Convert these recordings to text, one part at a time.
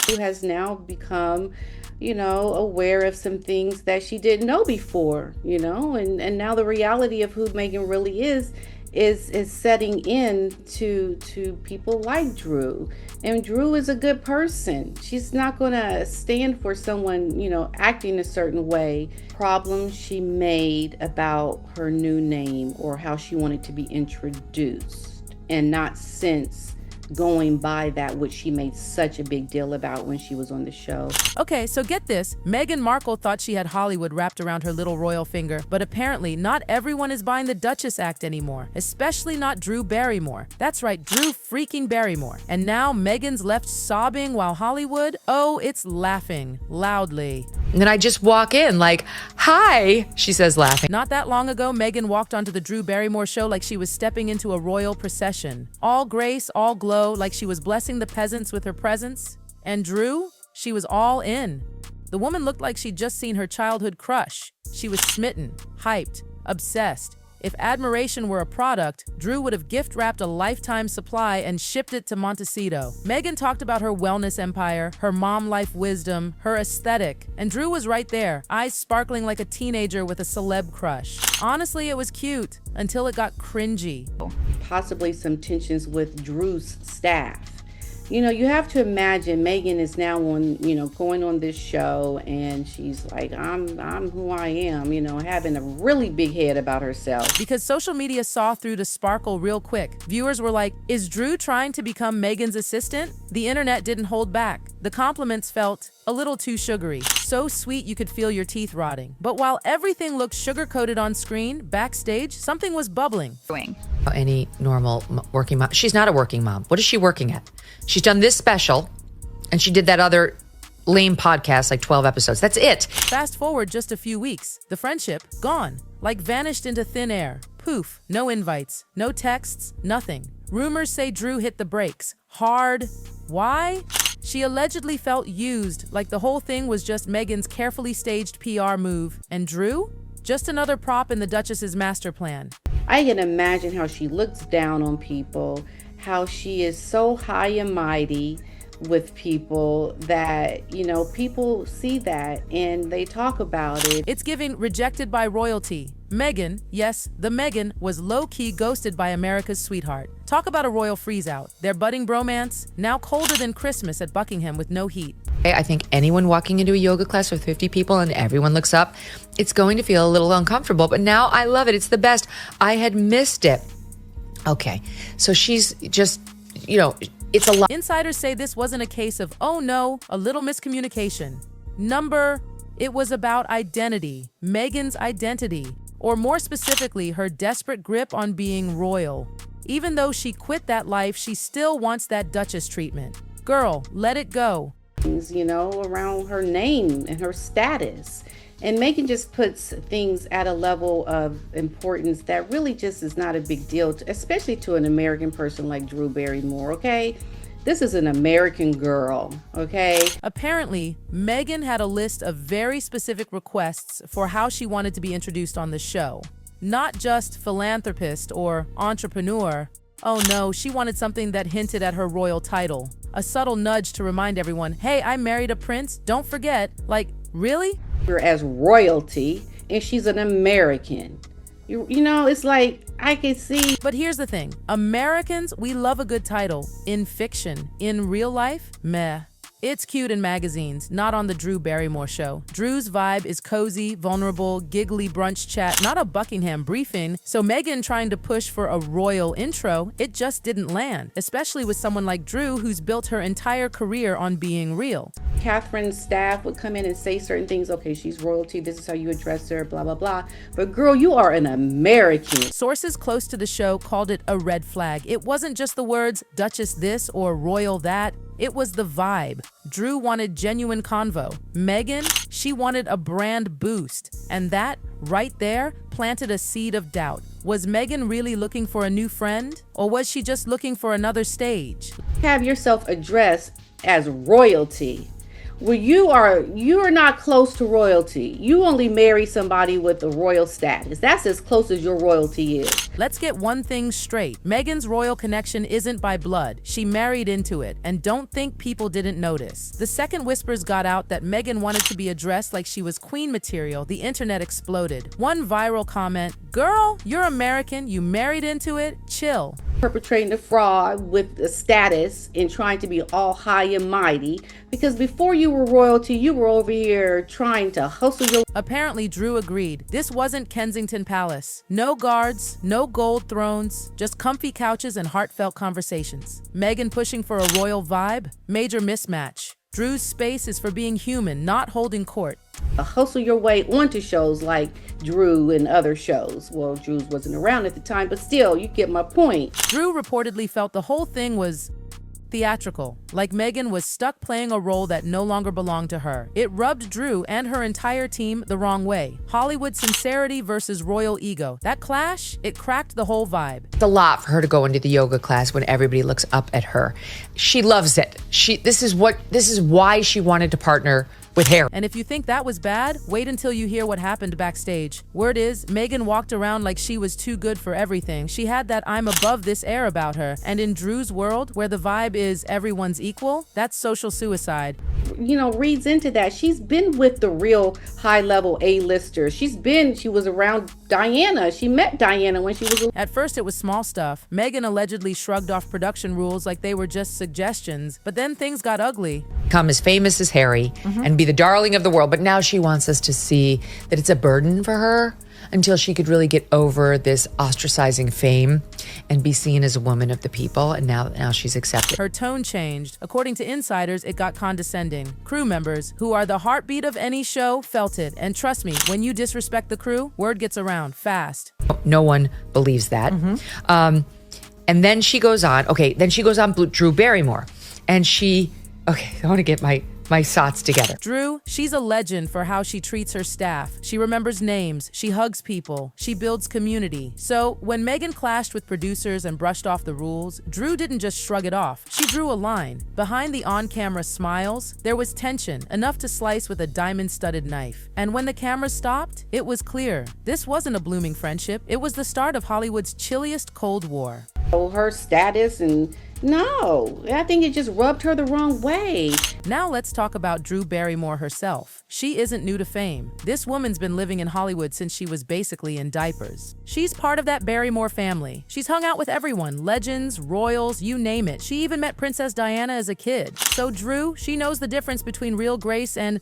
Who has now become, aware of some things that she didn't know before, and now the reality of who Meghan really is setting in to people like Drew. And Drew is a good person. She's not going to stand for someone, acting a certain way. Problems she made about her new name or how she wanted to be introduced, and not since going by that, which she made such a big deal about when she was on the show. Okay, so get this. Meghan Markle thought she had Hollywood wrapped around her little royal finger, but apparently not everyone is buying the Duchess act anymore, especially not Drew Barrymore. That's right, Drew freaking Barrymore. And now Meghan's left sobbing while Hollywood, oh, it's laughing loudly. And then I just walk in like, hi, she says laughing. Not that long ago, Meghan walked onto the Drew Barrymore show like she was stepping into a royal procession. All grace, all glow, like she was blessing the peasants with her presence. And Drew, she was all in. The woman looked like she'd just seen her childhood crush. She was smitten, hyped, obsessed. If admiration were a product, Drew would have gift-wrapped a lifetime supply and shipped it to Montecito. Meghan talked about her wellness empire, her mom life wisdom, her aesthetic, and Drew was right there, eyes sparkling like a teenager with a celeb crush. Honestly, it was cute, until it got cringy. Possibly some tensions with Drew's staff. You have to imagine Meghan is now on, going on this show, and she's like, I'm who I am, having a really big head about herself. Because social media saw through the sparkle real quick. Viewers were like, is Drew trying to become Meghan's assistant? The internet didn't hold back. The compliments felt a little too sugary. So sweet you could feel your teeth rotting. But while everything looked sugar-coated on screen, backstage, something was bubbling. Any normal working mom. She's not a working mom. What is she working at? She's done this special, and she did that other lame podcast, like 12 episodes. That's it. Fast forward just a few weeks. The friendship, gone. Like vanished into thin air. Poof. No invites. No texts. Nothing. Rumors say Drew hit the brakes. Hard. Why? She allegedly felt used, like the whole thing was just Meghan's carefully staged PR move. And Drew? Just another prop in the Duchess's master plan. I can imagine how she looks down on people, how she is so high and mighty with people that, people see that and they talk about it. It's giving rejected by royalty. Meghan, yes, the Meghan, was low-key ghosted by America's sweetheart. Talk about a royal freeze-out. Their budding bromance, now colder than Christmas at Buckingham with no heat. I think anyone walking into a yoga class with 50 people and everyone looks up, it's going to feel a little uncomfortable. But now I love it. It's the best. I had missed it. Okay, so she's just, it's a lot. Insiders say this wasn't a case of, oh no, a little miscommunication. It was about identity, Meghan's identity, or more specifically, her desperate grip on being royal. Even though she quit that life, she still wants that Duchess treatment. Girl, let it go. Around her name and her status. And Meghan just puts things at a level of importance that really just is not a big deal, especially to an American person like Drew Barrymore, okay? This is an American girl, okay? Apparently, Meghan had a list of very specific requests for how she wanted to be introduced on the show. Not just philanthropist or entrepreneur. Oh no, she wanted something that hinted at her royal title. A subtle nudge to remind everyone, hey, I married a prince, don't forget. Like, really? As royalty, and she's an American. It's like, I can see. But here's the thing. Americans, we love a good title. In fiction. In real life, meh. It's cute in magazines, not on the Drew Barrymore show. Drew's vibe is cozy, vulnerable, giggly brunch chat, not a Buckingham briefing. So Meghan trying to push for a royal intro, it just didn't land, especially with someone like Drew who's built her entire career on being real. Catherine's staff would come in and say certain things. Okay, she's royalty. This is how you address her, blah, blah, blah. But girl, you are an American. Sources close to the show called it a red flag. It wasn't just the words Duchess this or royal that. It was the vibe. Drew wanted genuine convo. Meghan, she wanted a brand boost. And that, right there, planted a seed of doubt. Was Meghan really looking for a new friend? Or was she just looking for another stage? Have yourself addressed as royalty. Well, you are not close to royalty. You only marry somebody with a royal status. That's as close as your royalty is. Let's get one thing straight. Meghan's royal connection isn't by blood. She married into it, and don't think people didn't notice. The second whispers got out that Meghan wanted to be addressed like she was queen material, the internet exploded. One viral comment, "Girl, you're American, you married into it, chill." Perpetrating a fraud with a status and trying to be all high and mighty, because before you were royalty, you were over here trying to hustle your. Apparently, Drew agreed. This wasn't Kensington Palace. No guards, no gold thrones, just comfy couches and heartfelt conversations. Meghan pushing for a royal vibe? Major mismatch. Drew's space is for being human, not holding court. Hustle your way onto shows like Drew and other shows. Well, Drew wasn't around at the time, but still, you get my point. Drew reportedly felt the whole thing was theatrical, like Meghan was stuck playing a role that no longer belonged to her. It rubbed Drew and her entire team the wrong way. Hollywood sincerity versus royal ego. That clash, it cracked the whole vibe. It's a lot for her to go into the yoga class when everybody looks up at her. She loves it. This is why she wanted to partner with Harry. And if you think that was bad, wait until you hear what happened backstage. Word is, Meghan walked around like she was too good for everything. She had that I'm above this air about her. And in Drew's world, where the vibe is everyone's equal, that's social suicide. Reads into that. She's been with the real high-level A-listers. She was around Diana. She met Diana when she was. At first, it was small stuff. Meghan allegedly shrugged off production rules like they were just suggestions. But then things got ugly. Become as famous as Harry and be the darling of the world. But now she wants us to see that it's a burden for her until she could really get over this ostracizing fame and be seen as a woman of the people. And now she's accepted. Her tone changed. According to insiders, it got condescending. Crew members, who are the heartbeat of any show, felt it. And trust me, when you disrespect the crew, word gets around fast. No one believes that. And then she goes on. Drew Barrymore. And I want to get my thoughts together. Drew, she's a legend for how she treats her staff. She remembers names, she hugs people, she builds community. So when Meghan clashed with producers and brushed off the rules, Drew didn't just shrug it off. She drew a line. Behind the on-camera smiles, there was tension, enough to slice with a diamond-studded knife. And when the camera stopped, it was clear. This wasn't a blooming friendship. It was the start of Hollywood's chilliest Cold War. Her status no, I think it just rubbed her the wrong way. Now let's talk about Drew Barrymore herself. She isn't new to fame. This woman's been living in Hollywood since she was basically in diapers. She's part of that Barrymore family. She's hung out with everyone, legends, royals, you name it. She even met Princess Diana as a kid. So Drew, she knows the difference between real grace and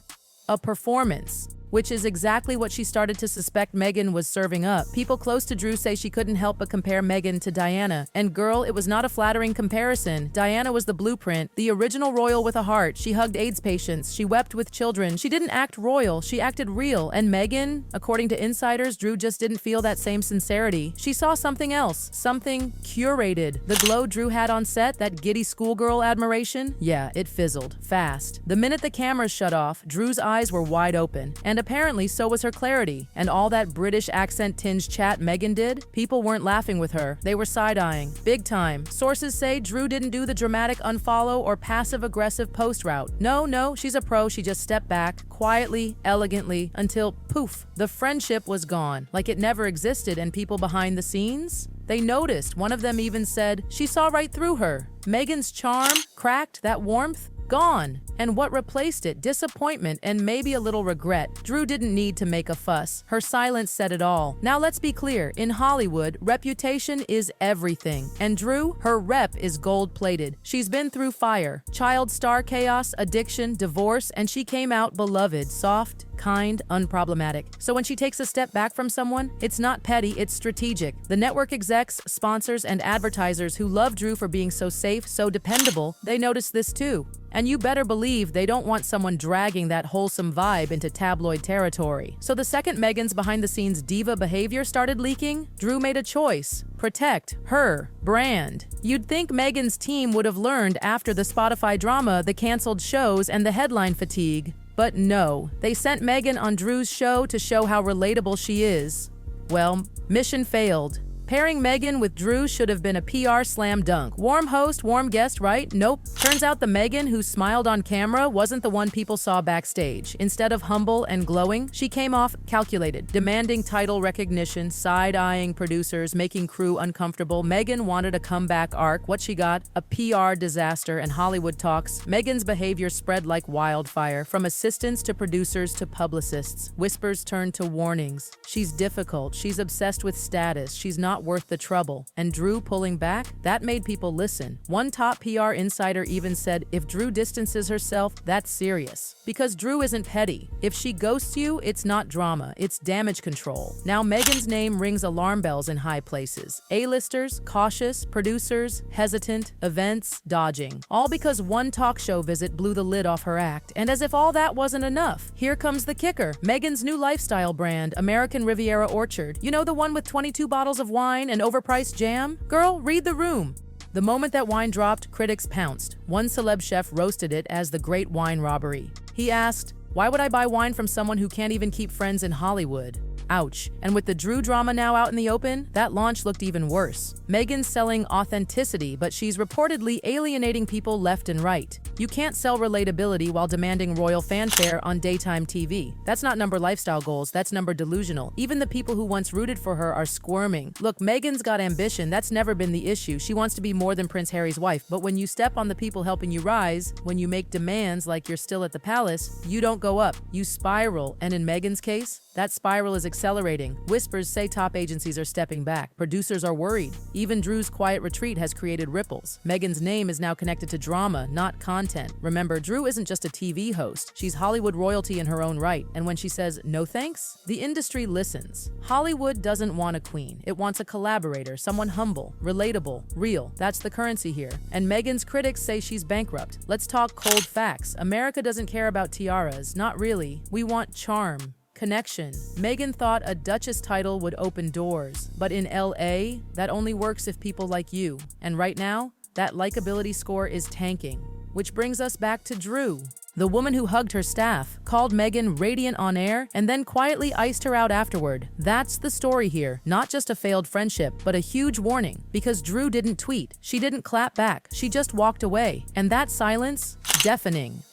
a performance, which is exactly what she started to suspect Meghan was serving up. People close to Drew say she couldn't help but compare Meghan to Diana. And girl, it was not a flattering comparison. Diana was the blueprint, the original royal with a heart. She hugged AIDS patients. She wept with children. She didn't act royal. She acted real. And Meghan, according to insiders, Drew just didn't feel that same sincerity. She saw something else, something curated. The glow Drew had on set, that giddy schoolgirl admiration, yeah, it fizzled fast. The minute the cameras shut off, Drew's eyes were wide open. And apparently so was her clarity. And all that British accent-tinged chat Meghan did, people weren't laughing with her. They were side-eyeing. Big time. Sources say Drew didn't do the dramatic unfollow or passive-aggressive post route. No, she's a pro. She just stepped back, quietly, elegantly, until poof, the friendship was gone. Like it never existed. And people behind the scenes? They noticed. One of them even said she saw right through her. Meghan's charm, cracked, that warmth, gone. And what replaced it? Disappointment and maybe a little regret. Drew didn't need to make a fuss. Her silence said it all. Now let's be clear. In Hollywood, reputation is everything. And Drew, her rep is gold-plated. She's been through fire, child star chaos, addiction, divorce, and she came out beloved, soft, kind, unproblematic. So when she takes a step back from someone, it's not petty, it's strategic. The network execs, sponsors, and advertisers who love Drew for being so safe, so dependable, they notice this too. And you better believe they don't want someone dragging that wholesome vibe into tabloid territory. So the second Meghan's behind-the-scenes diva behavior started leaking, Drew made a choice. Protect her brand. You'd think Meghan's team would have learned after the Spotify drama, the canceled shows, and the headline fatigue. But no, they sent Meghan on Drew's show to show how relatable she is. Well, mission failed. Pairing Meghan with Drew should have been a PR slam dunk. Warm host, warm guest, right? Nope. Turns out the Meghan who smiled on camera wasn't the one people saw backstage. Instead of humble and glowing, she came off calculated, demanding title recognition, side-eyeing producers, making crew uncomfortable. Meghan wanted a comeback arc. What she got? A PR disaster and Hollywood talks. Meghan's behavior spread like wildfire, from assistants to producers to publicists. Whispers turned to warnings. She's difficult. She's obsessed with status. She's not worth the trouble. And Drew pulling back? That made people listen. One top PR insider even said, if Drew distances herself, that's serious. Because Drew isn't petty. If she ghosts you, it's not drama, it's damage control. Now Meghan's name rings alarm bells in high places. A-listers, cautious, producers, hesitant, events, dodging. All because one talk show visit blew the lid off her act. And as if all that wasn't enough, here comes the kicker. Meghan's new lifestyle brand, American Riviera Orchard. You know, the one with 22 bottles of wine and overpriced jam? Girl, read the room. The moment that wine dropped, critics pounced. One celeb chef roasted it as the great wine robbery. He asked, "Why would I buy wine from someone who can't even keep friends in Hollywood?" Ouch. And with the Drew drama now out in the open, that launch looked even worse. Meghan's selling authenticity, but she's reportedly alienating people left and right. You can't sell relatability while demanding royal fanfare on daytime TV. That's not number lifestyle goals, that's number delusional. Even the people who once rooted for her are squirming. Look, Meghan's got ambition, that's never been the issue. She wants to be more than Prince Harry's wife, but when you step on the people helping you rise, when you make demands like you're still at the palace, you don't go up, you spiral. And in Meghan's case, that spiral is accelerating. Whispers say top agencies are stepping back. Producers are worried. Even Drew's quiet retreat has created ripples. Meghan's name is now connected to drama, not content. Remember, Drew isn't just a TV host. She's Hollywood royalty in her own right. And when she says, no thanks, the industry listens. Hollywood doesn't want a queen. It wants a collaborator, someone humble, relatable, real. That's the currency here. And Meghan's critics say she's bankrupt. Let's talk cold facts. America doesn't care about tiaras. Not really. We want charm. Connection. Meghan thought a Duchess title would open doors, but in LA, that only works if people like you. And right now, that likability score is tanking. Which brings us back to Drew. The woman who hugged her staff, called Meghan radiant on air, and then quietly iced her out afterward. That's the story here. Not just a failed friendship, but a huge warning. Because Drew didn't tweet. She didn't clap back. She just walked away. And that silence, deafening.